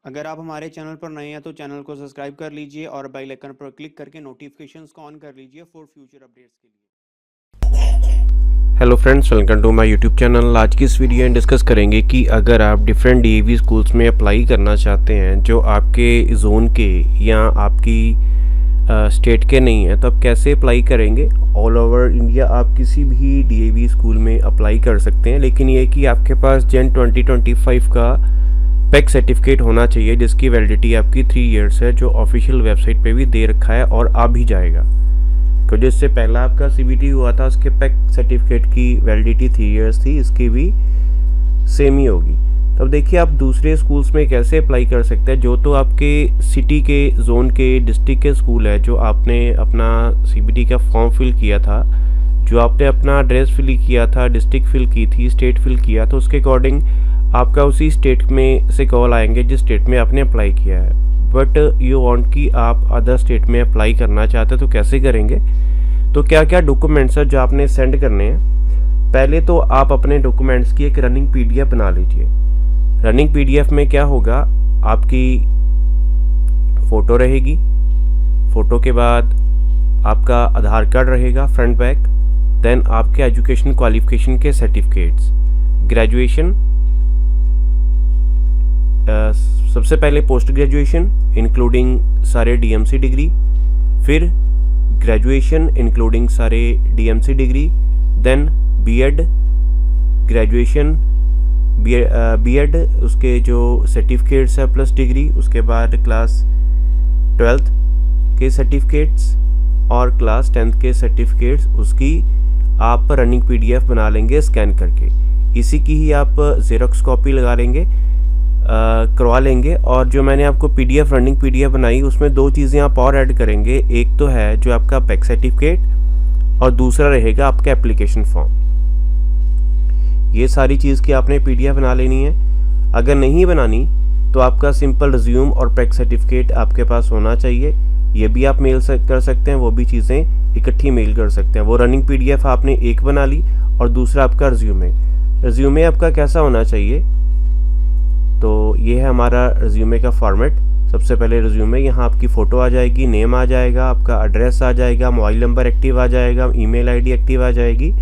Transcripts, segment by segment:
अगर आप हमारे चैनल पर नए हैं तो चैनल को सब्सक्राइब कर लीजिए और बेल आइकन पर क्लिक करके नोटिफिकेशंस को ऑन कर लीजिए फॉर फ्यूचर अपडेट्स के लिए। Hello friends, welcome to my YouTube channel. आज की इस वीडियो में डिस्कस करेंगे कि अगर आप डिफरेंट डीएवी स्कूल्स में अप्लाई करना चाहते हैं जो आपके जोन के या आपकी स्टेट के नहीं हैं, तो आप कैसे अप्लाई करेंगे। ऑल ओवर इंडिया आप किसी भी डीएवी स्कूल में अप्लाई कर सकते हैं, लेकिन ये कि आपके पास जन 2025 का पैक सर्टिफिकेट होना चाहिए जिसकी वैलिडिटी आपकी 3 इयर्स है, जो ऑफिशियल वेबसाइट पे भी दे रखा है और आ भी जाएगा। तो जिससे पहला आपका सीबीटी हुआ था उसके पैक सर्टिफिकेट की वैलिडिटी 3 इयर्स थी, इसकी भी सेम ही होगी। तब देखिए आप दूसरे स्कूल्स में कैसे अप्लाई कर सकते हैं। जो तो आपके सिटी के, जोन के, डिस्ट्रिक्ट के स्कूल है जो आपने अपना सीबीटी का फॉर्म फिल किया था, जो आपने अपना एड्रेस फिल किया था, डिस्ट्रिक्ट फिल की थी, स्टेट फिल किया, तो उसके अकॉर्डिंग आपका उसी स्टेट में से कॉल आएंगे जिस स्टेट में आपने अप्लाई किया है। बट यू वांट कि आप अदर स्टेट में अप्लाई करना चाहते हैं तो कैसे करेंगे। तो क्या क्या डॉक्यूमेंट्स है जो आपने सेंड करने हैं। पहले तो आप अपने डॉक्यूमेंट्स की एक रनिंग पीडीएफ बना लीजिए। रनिंग पीडीएफ में क्या होगा, आपकी फ़ोटो रहेगी, फ़ोटो के बाद आपका आधार कार्ड रहेगा फ्रंट बैक, देन आपके एजुकेशन क्वालिफिकेशन के सर्टिफिकेट्स, ग्रेजुएशन, सबसे पहले पोस्ट ग्रेजुएशन इंक्लूडिंग सारे डीएमसी डिग्री, फिर ग्रेजुएशन इंक्लूडिंग सारे DMC degree, then BEd, graduation, BEd उसके जो सर्टिफिकेट्स है प्लस डिग्री, उसके बाद क्लास 12th के सर्टिफिकेट्स और क्लास 10th के सर्टिफिकेट्स, उसकी आप रनिंग पीडीएफ बना लेंगे स्कैन करके। इसी की ही आप जेरोक्स कॉपी लगा लेंगे, करवा लेंगे। और जो मैंने आपको पीडीएफ, रनिंग पीडीएफ बनाई, उसमें 2 चीज़ें आप और ऐड करेंगे। एक तो है जो आपका पैक सर्टिफिकेट और दूसरा रहेगा आपका एप्लीकेशन फॉर्म। ये सारी चीज़ की आपने पीडीएफ बना लेनी है। अगर नहीं बनानी तो आपका सिंपल रिज्यूम और पैक सर्टिफिकेट आपके पास होना चाहिए। ये भी आप मेल कर सकते हैं, वो भी चीज़ें इकट्ठी मेल कर सकते हैं। वो रनिंग पीडीएफ आपने एक बना ली और दूसरा आपका रिज्यूमे। रिज्यूमे आपका कैसा होना चाहिए, तो ये है हमारा रिज्यूमे का फॉर्मेट। सबसे पहले रिज्यूमे, यहाँ आपकी फ़ोटो आ जाएगी, नेम आ जाएगा, आपका एड्रेस आ जाएगा, मोबाइल नंबर एक्टिव आ जाएगा, ईमेल आईडी एक्टिव आ जाएगी।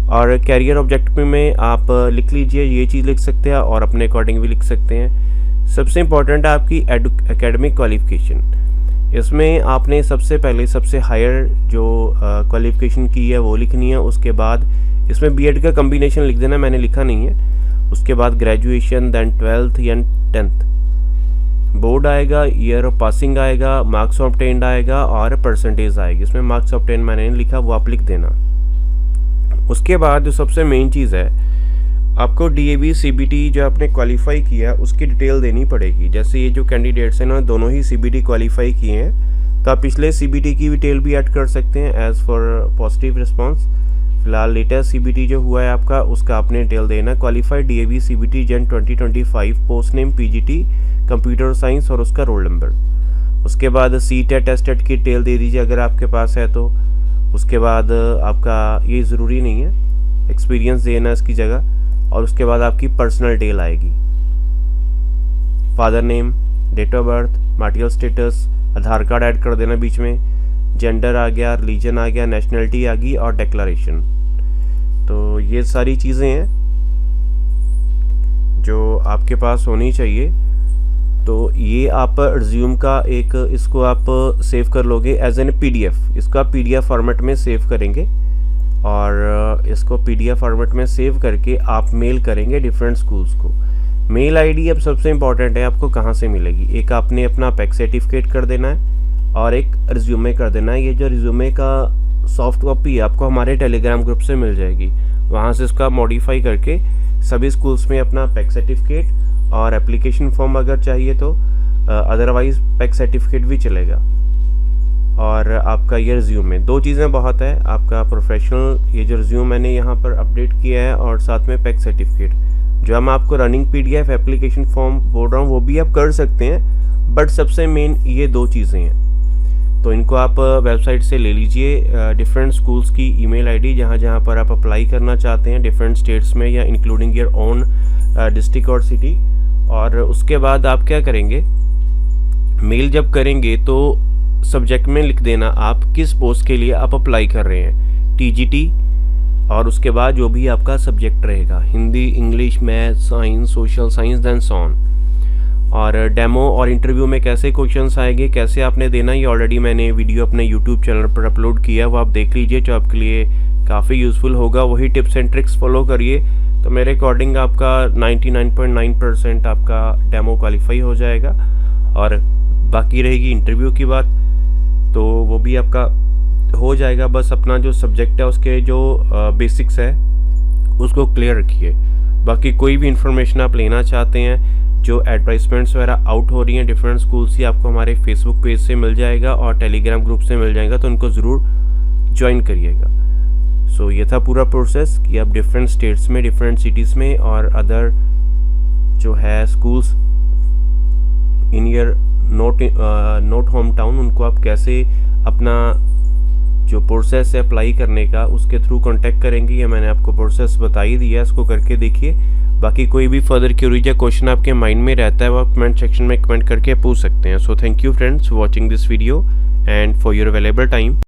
और कैरियर ऑब्जेक्टिव में आप लिख लीजिए, ये चीज़ लिख सकते हैं और अपने अकॉर्डिंग भी लिख सकते हैं। सबसे इम्पॉर्टेंट है आपकी एकेडमिक क्वालिफिकेशन। इसमें आपने सबसे पहले सबसे हायर जो क्वालिफिकेशन की है वो लिखनी है। उसके बाद इसमें बीएड का कम्बिनेशन लिख देना, मैंने लिखा नहीं है। उसके बाद ग्रेजुएशन, देन 12th या 10th, बोर्ड आएगा, ईयर ऑफ पासिंग आएगा, मार्क्स ऑब्टेन्ड आएगा और परसेंटेज आएगी। इसमें मार्क्स ऑब्टेन्ड मैंने लिखा, वो आप लिख देना। उसके बाद जो सबसे मेन चीज़ है, आपको डीएवी सीबीटी जो आपने क्वालिफाई किया उसकी डिटेल देनी पड़ेगी। जैसे ये जो कैंडिडेट्स हैं ना, दोनों ही सीबीटी क्वालिफाई किए हैं, तो आप पिछले सीबीटी की डिटेल भी ऐड कर सकते हैं एज़ फॉर पॉजिटिव रिस्पॉन्स। फिलहाल लेटेस्ट सीबीटी जो हुआ है आपका, उसका आपने डिटेल देना। क्वालिफाइड डीएवी सीबीटी जन 2025, post name PGT computer science और उसका रोल नंबर। उसके बाद सीटेट टेस्टेट की डिटेल दे दीजिए अगर आपके पास है तो। उसके बाद आपका, ये ज़रूरी नहीं है, एक्सपीरियंस देना इसकी जगह। और उसके बाद आपकी पर्सनल डिटेल आएगी, father name, date of birth, marital status, Aadhaar card add कर देना बीच में, जेंडर आ गया, रिलीजन आ गया, नेशनलिटी आ गई और डिक्लेरेशन। तो ये सारी चीज़ें हैं जो आपके पास होनी चाहिए। तो ये आप रिज्यूम का एक, इसको आप सेव कर लोगे एज एन पीडीएफ। इसका पीडीएफ फॉर्मेट में सेव करेंगे और इसको पीडीएफ फॉर्मेट में सेव करके आप मेल करेंगे डिफरेंट स्कूल्स को। मेल आईडी अब सबसे इम्पॉर्टेंट है, आपको कहाँ से मिलेगी। एक आपने अपना पैक सर्टिफिकेट कर देना है और एक रिज्यूमे कर देना है। ये जो रिज्यूमे का सॉफ्ट कॉपी है आपको हमारे टेलीग्राम ग्रुप से मिल जाएगी, वहाँ से इसका मॉडिफाई करके सभी स्कूल्स में अपना पैक सर्टिफिकेट और एप्लीकेशन फॉर्म अगर चाहिए तो, अदरवाइज़ पैक सर्टिफिकेट भी चलेगा। और आपका ये रिज्यूमे, 2 चीज़ें बहुत है, आपका प्रोफेशनल ये जो रिज्यूम मैंने यहाँ पर अपडेट किया है और साथ में पैक सर्टिफिकेट। जो हम आपको रनिंग पीडीएफ, एप्लीकेशन फॉर्म बोल रहा हूँ वो भी आप कर सकते हैं, बट सबसे मेन ये 2 चीज़ें हैं। तो इनको आप वेबसाइट से ले लीजिए, डिफरेंट स्कूल्स की ईमेल आईडी जहाँ पर आप अप्लाई करना चाहते हैं डिफरेंट स्टेट्स में या इंक्लूडिंग योर ओन डिस्ट्रिक्ट और सिटी। और उसके बाद आप क्या करेंगे, मेल जब करेंगे तो सब्जेक्ट में लिख देना आप किस पोस्ट के लिए आप अप्लाई कर रहे हैं, टीजीटी, और उसके बाद जो भी आपका सब्जेक्ट रहेगा, Hindi, English, math, science, social science, then so on. और डेमो और इंटरव्यू में कैसे क्वेश्चंस आएंगे, कैसे आपने देना, ये ऑलरेडी मैंने वीडियो अपने यूट्यूब चैनल पर अपलोड किया है, वो आप देख लीजिए, जो आपके लिए काफ़ी यूज़फुल होगा। वही टिप्स एंड ट्रिक्स फॉलो करिए, तो मेरे अकॉर्डिंग आपका 99.9% आपका डेमो क्वालिफाई हो जाएगा। और बाकी रहेगी इंटरव्यू की बात, तो वो भी आपका हो जाएगा। बस अपना जो सब्जेक्ट है उसके जो बेसिक्स है उसको क्लियर रखिए। बाकी कोई भी इंफॉर्मेशन आप लेना चाहते हैं, जो एडवर्टाइजमेंट्स वगैरह आउट हो रही हैं डिफरेंट स्कूल्स की, आपको हमारे फेसबुक पेज से मिल जाएगा और टेलीग्राम ग्रुप से मिल जाएगा, तो उनको ज़रूर ज्वाइन करिएगा। सो ये था पूरा प्रोसेस कि आप डिफरेंट स्टेट्स में, डिफरेंट सिटीज़ में और अदर जो है schools in year note home town, उनको आप कैसे अपना जो प्रोसेस है अप्लाई करने का उसके थ्रू कांटेक्ट करेंगे। ये मैंने आपको प्रोसेस बता ही दिया, इसको करके देखिए। बाकी कोई भी फर्दर क्वेरी या क्वेश्चन आपके माइंड में रहता है वो आप कमेंट सेक्शन में कमेंट करके पूछ सकते हैं। So thank you friends for watching this video and for your available time.